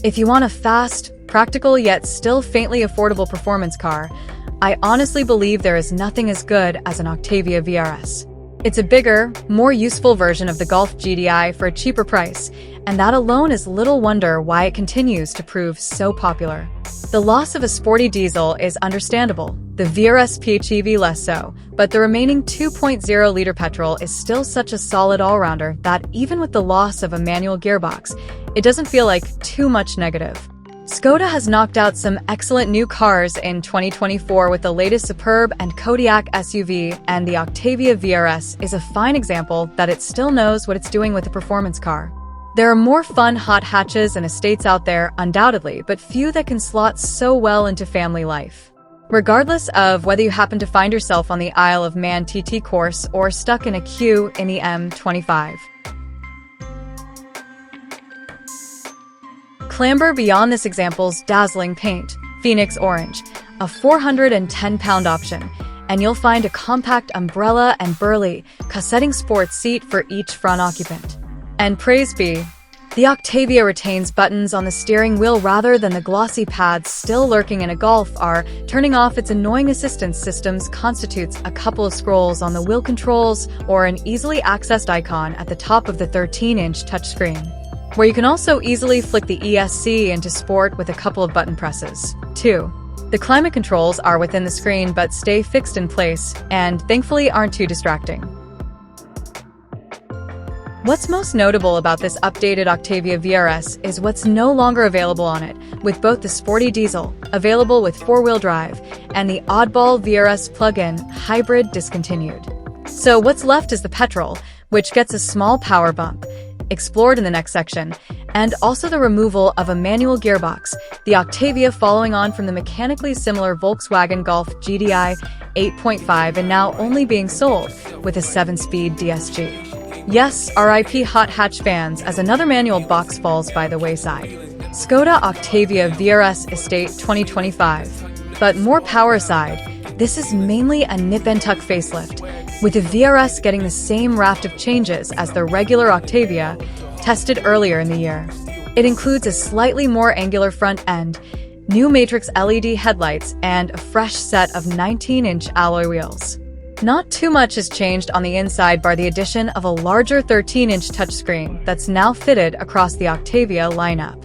If you want a fast, practical yet still faintly affordable performance car, I honestly believe there is nothing as good as an Octavia vRS. It's a bigger, more useful version of the Golf GTI for a cheaper price, and that alone is little wonder why it continues to prove so popular. The loss of a sporty diesel is understandable, the vRS PHEV less so, but the remaining 2.0-liter petrol is still such a solid all-rounder that even with the loss of a manual gearbox, it doesn't feel like too much negative. Skoda has knocked out some excellent new cars in 2024 with the latest Superb and Kodiaq SUV, and the Octavia vRS is a fine example that it still knows what it's doing with a performance car. There are more fun hot hatches and estates out there, undoubtedly, but few that can slot so well into family life. Regardless of whether you happen to find yourself on the Isle of Man TT course or stuck in a queue in the M25. Clamber beyond this example's dazzling paint, Phoenix Orange, a 410-pound option, and you'll find a compact umbrella and burly, cassetting sports seat for each front occupant. And praise be, the Octavia retains buttons on the steering wheel rather than the glossy pads still lurking in a Golf R. Turning off its annoying assistance systems constitutes a couple of scrolls on the wheel controls or an easily accessed icon at the top of the 13-inch touchscreen, where you can also easily flick the ESC into Sport with a couple of button presses. 2. The climate controls are within the screen but stay fixed in place, and thankfully aren't too distracting. What's most notable about this updated Octavia vRS is what's no longer available on it, with both the sporty diesel, available with 4-wheel drive, and the oddball vRS plug-in hybrid discontinued. So what's left is the petrol, which gets a small power bump, explored in the next section, and also the removal of a manual gearbox, the Octavia following on from the mechanically similar Volkswagen Golf GTI 8.5 and now only being sold with a 7-speed DSG. Yes, RIP hot hatch fans, as another manual box falls by the wayside. Skoda Octavia vRS Estate 2025. But more power aside, this is mainly a nip-and-tuck facelift, with the vRS getting the same raft of changes as the regular Octavia, tested earlier in the year. It includes a slightly more angular front end, new Matrix LED headlights, and a fresh set of 19-inch alloy wheels. Not too much has changed on the inside bar the addition of a larger 13-inch touchscreen that's now fitted across the Octavia lineup.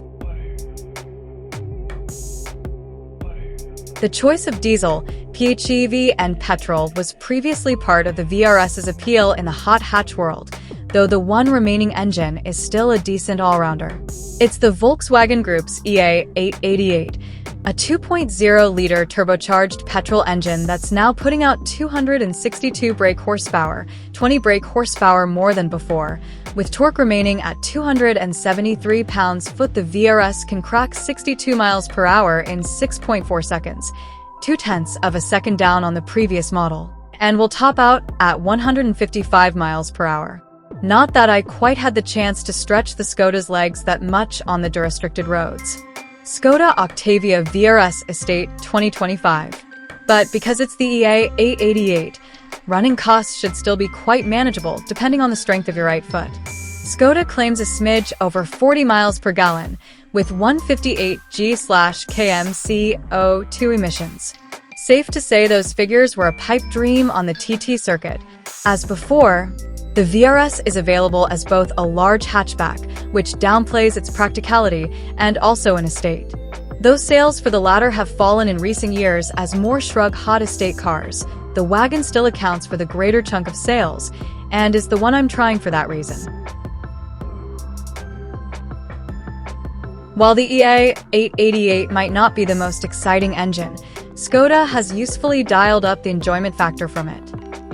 The choice of diesel, PHEV, and petrol was previously part of the vRS's appeal in the hot hatch world, though the one remaining engine is still a decent all-rounder. It's the Volkswagen Group's EA888, a 2.0-liter turbocharged petrol engine that's now putting out 262 brake horsepower, 20 brake horsepower more than before. With torque remaining at 273 pounds-foot, the vRS can crack 62 miles per hour in 6.4 seconds, 0.2 of a second down on the previous model, and will top out at 155 miles per hour. Not that I quite had the chance to stretch the Skoda's legs that much on the restricted roads. Skoda Octavia vRS Estate 2025. But because it's the EA888, running costs should still be quite manageable depending on the strength of your right foot. Skoda claims a smidge over 40 miles per gallon with 158 g/km CO2 emissions. Safe to say those figures were a pipe dream on the TT circuit. As before, the vRS is available as both a large hatchback, which downplays its practicality, and also an estate. Those sales for the latter have fallen in recent years as more shrug hot estate cars. The wagon still accounts for the greater chunk of sales, and is the one I'm trying for that reason. While the EA888 might not be the most exciting engine, Skoda has usefully dialed up the enjoyment factor from it.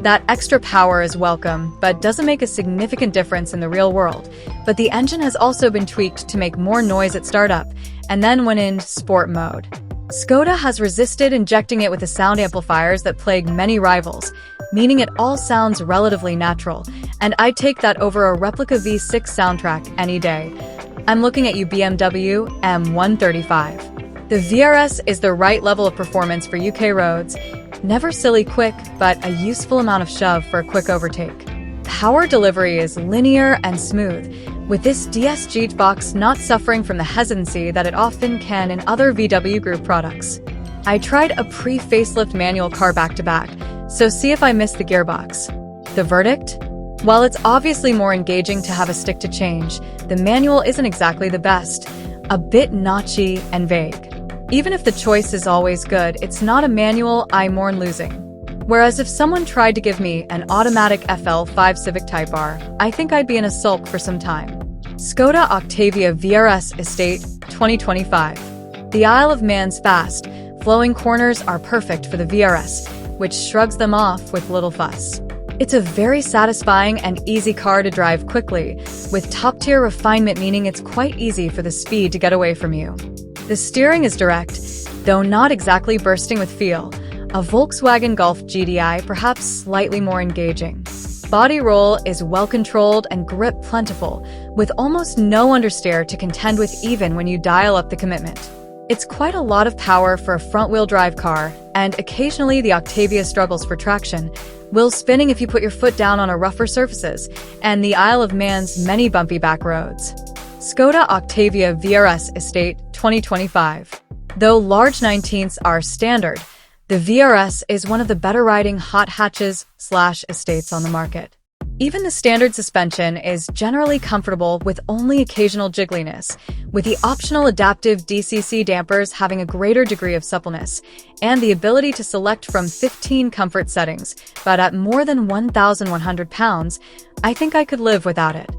That extra power is welcome, but doesn't make a significant difference in the real world. But the engine has also been tweaked to make more noise at startup, and then when in sport mode. Skoda has resisted injecting it with the sound amplifiers that plague many rivals, meaning it all sounds relatively natural, and I'd take that over a replica V6 soundtrack any day. I'm looking at you, BMW M135. The vRS is the right level of performance for UK roads. Never silly quick, but a useful amount of shove for a quick overtake. Power delivery is linear and smooth, with this DS gearbox not suffering from the hesitancy that it often can in other VW Group products. I tried a pre-facelift manual car back-to-back, so see if I missed the gearbox. The verdict? While it's obviously more engaging to have a stick to change, the manual isn't exactly the best, a bit notchy and vague. Even if the choice is always good, it's not a manual I mourn losing. Whereas if someone tried to give me an automatic FL5 Civic Type R, I think I'd be in a sulk for some time. Skoda Octavia vRS Estate 2025. The Isle of Man's fast, flowing corners are perfect for the VRS, which shrugs them off with little fuss. It's a very satisfying and easy car to drive quickly, with top-tier refinement meaning it's quite easy for the speed to get away from you. The steering is direct, though not exactly bursting with feel. A Volkswagen Golf GTI perhaps slightly more engaging. Body roll is well-controlled and grip plentiful, with almost no understeer to contend with even when you dial up the commitment. It's quite a lot of power for a front-wheel drive car, and occasionally the Octavia struggles for traction, will spinning if you put your foot down on a rougher surfaces, and the Isle of Man's many bumpy back roads. Skoda Octavia vRS Estate 2025. Though large 19s are standard, the VRS is one of the better riding hot hatches/estates on the market. Even the standard suspension is generally comfortable with only occasional jiggliness, with the optional adaptive DCC dampers having a greater degree of suppleness, and the ability to select from 15 comfort settings, but at more than 1,100 pounds, I think I could live without it.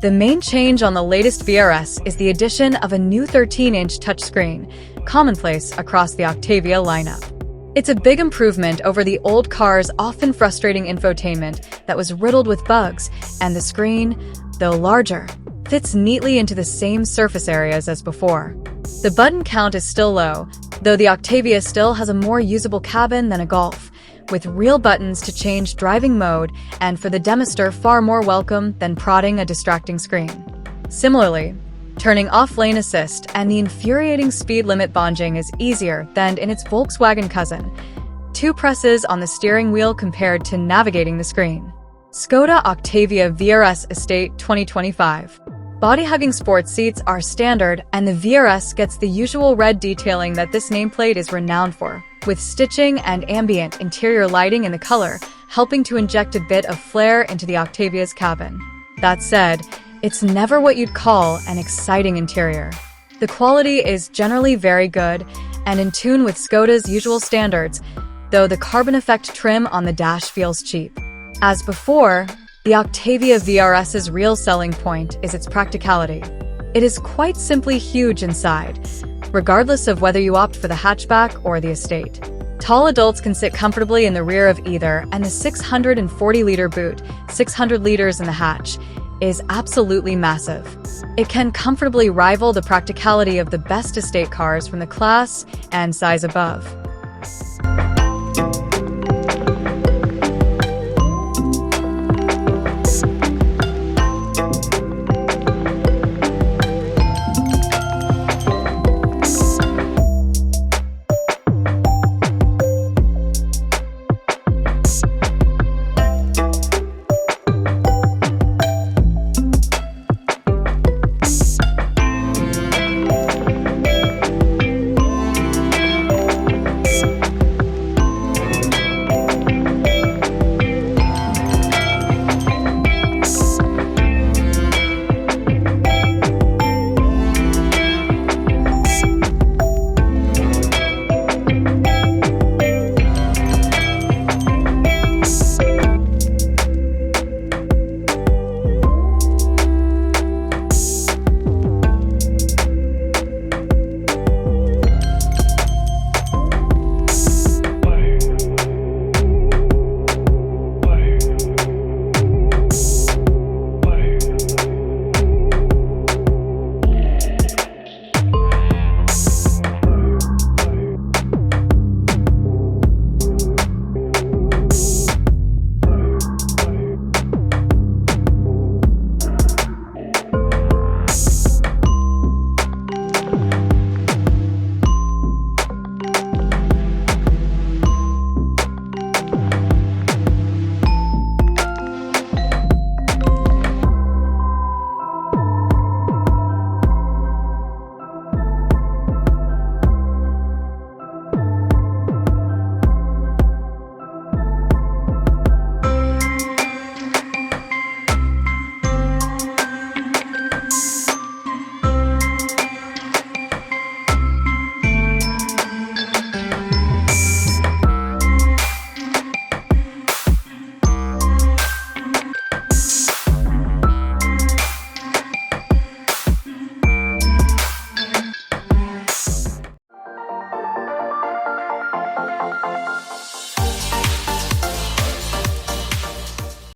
The main change on the latest VRS is the addition of a new 13-inch touchscreen, commonplace across the Octavia lineup. It's a big improvement over the old car's often frustrating infotainment that was riddled with bugs, and the screen, though larger, fits neatly into the same surface areas as before. The button count is still low, though the Octavia still has a more usable cabin than a Golf, with real buttons to change driving mode and for the demister far more welcome than prodding a distracting screen. Similarly, turning off lane assist and the infuriating speed limit bonging is easier than in its Volkswagen cousin. 2 presses on the steering wheel compared to navigating the screen. Skoda Octavia vRS Estate 2025. Body-hugging sports seats are standard, and the VRS gets the usual red detailing that this nameplate is renowned for, with stitching and ambient interior lighting in the color, helping to inject a bit of flair into the Octavia's cabin. That said, it's never what you'd call an exciting interior. The quality is generally very good, and in tune with Skoda's usual standards, though the carbon effect trim on the dash feels cheap. As before, the Octavia vRS's real selling point is its practicality. It is quite simply huge inside, regardless of whether you opt for the hatchback or the estate. Tall adults can sit comfortably in the rear of either, and the 640-liter boot, 600 liters in the hatch, is absolutely massive. It can comfortably rival the practicality of the best estate cars from the class and size above.